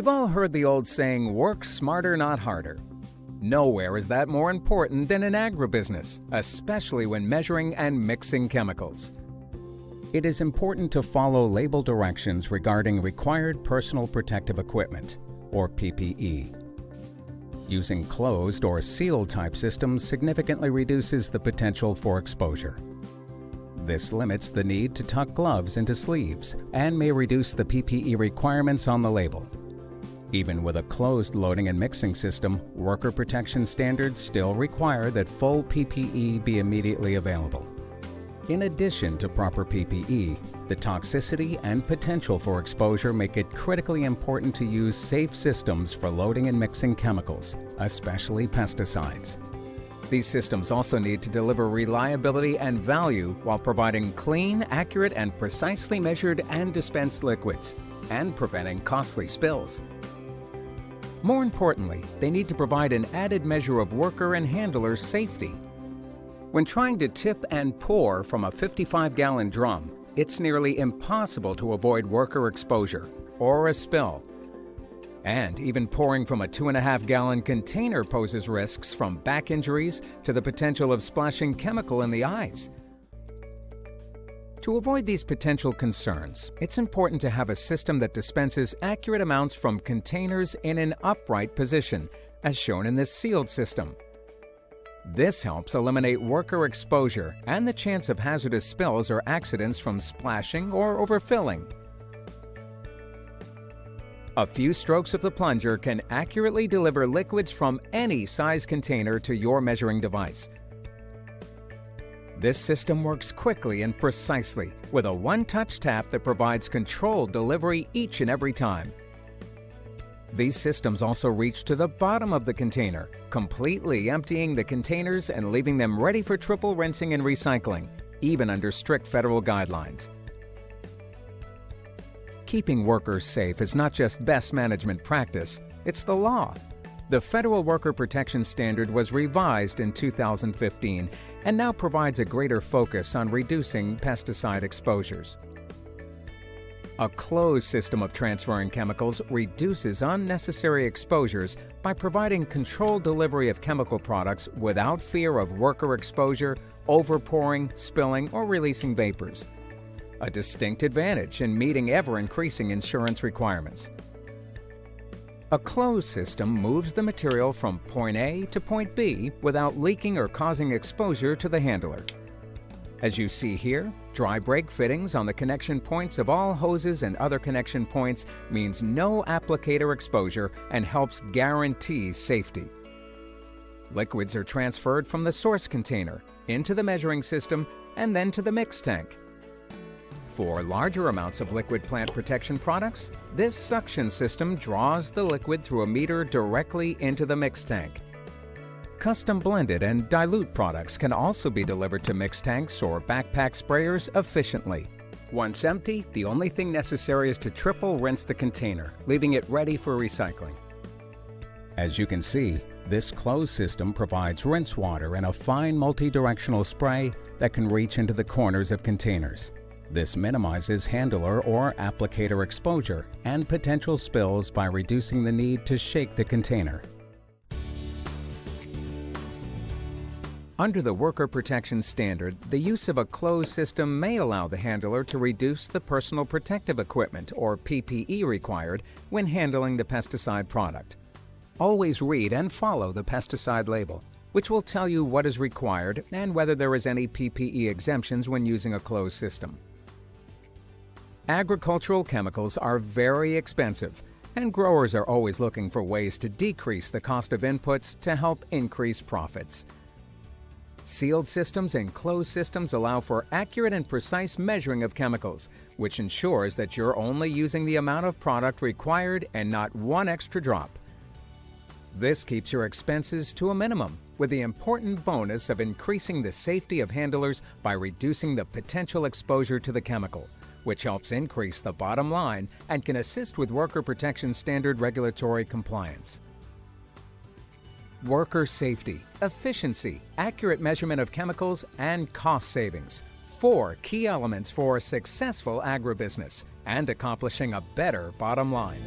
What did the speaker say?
You've all heard the old saying, work smarter, not harder. Nowhere is that more important than in agribusiness, especially when measuring and mixing chemicals. It is important to follow label directions regarding required personal protective equipment, or PPE. Using closed or sealed type systems significantly reduces the potential for exposure. This limits the need to tuck gloves into sleeves and may reduce the PPE requirements on the label. Even with a closed loading and mixing system, worker protection standards still require that full PPE be immediately available. In addition to proper PPE, the toxicity and potential for exposure make it critically important to use safe systems for loading and mixing chemicals, especially pesticides. These systems also need to deliver reliability and value while providing clean, accurate, and precisely measured and dispensed liquids, and preventing costly spills. More importantly, they need to provide an added measure of worker and handler safety. When trying to tip and pour from a 55-gallon drum, it's nearly impossible to avoid worker exposure or a spill. And even pouring from a 2.5-gallon container poses risks from back injuries to the potential of splashing chemical in the eyes. To avoid these potential concerns, it's important to have a system that dispenses accurate amounts from containers in an upright position, as shown in this sealed system. This helps eliminate worker exposure and the chance of hazardous spills or accidents from splashing or overfilling. A few strokes of the plunger can accurately deliver liquids from any size container to your measuring device. This system works quickly and precisely with a one-touch tap that provides controlled delivery each and every time. These systems also reach to the bottom of the container, completely emptying the containers and leaving them ready for triple rinsing and recycling, even under strict federal guidelines. Keeping workers safe is not just best management practice, it's the law. The Federal Worker Protection Standard was revised in 2015 and now provides a greater focus on reducing pesticide exposures. A closed system of transferring chemicals reduces unnecessary exposures by providing controlled delivery of chemical products without fear of worker exposure, overpouring, spilling, or releasing vapors. A distinct advantage in meeting ever-increasing insurance requirements. A closed system moves the material from point A to point B without leaking or causing exposure to the handler. As you see here, dry brake fittings on the connection points of all hoses and other connection points means no applicator exposure and helps guarantee safety. Liquids are transferred from the source container into the measuring system and then to the mix tank. For larger amounts of liquid plant protection products, this suction system draws the liquid through a meter directly into the mix tank. Custom blended and dilute products can also be delivered to mix tanks or backpack sprayers efficiently. Once empty, the only thing necessary is to triple rinse the container, leaving it ready for recycling. As you can see, this closed system provides rinse water and a fine multi-directional spray that can reach into the corners of containers. This minimizes handler or applicator exposure and potential spills by reducing the need to shake the container. Under the Worker Protection Standard, the use of a closed system may allow the handler to reduce the personal protective equipment or PPE required when handling the pesticide product. Always read and follow the pesticide label, which will tell you what is required and whether there is any PPE exemptions when using a closed system. Agricultural chemicals are very expensive, and growers are always looking for ways to decrease the cost of inputs to help increase profits. Sealed systems and closed systems allow for accurate and precise measuring of chemicals, which ensures that you're only using the amount of product required and not one extra drop. This keeps your expenses to a minimum, with the important bonus of increasing the safety of handlers by reducing the potential exposure to the chemical, which helps increase the bottom line and can assist with Worker Protection Standard regulatory compliance. Worker safety, efficiency, accurate measurement of chemicals, and cost savings. 4 key elements for a successful agribusiness and accomplishing a better bottom line.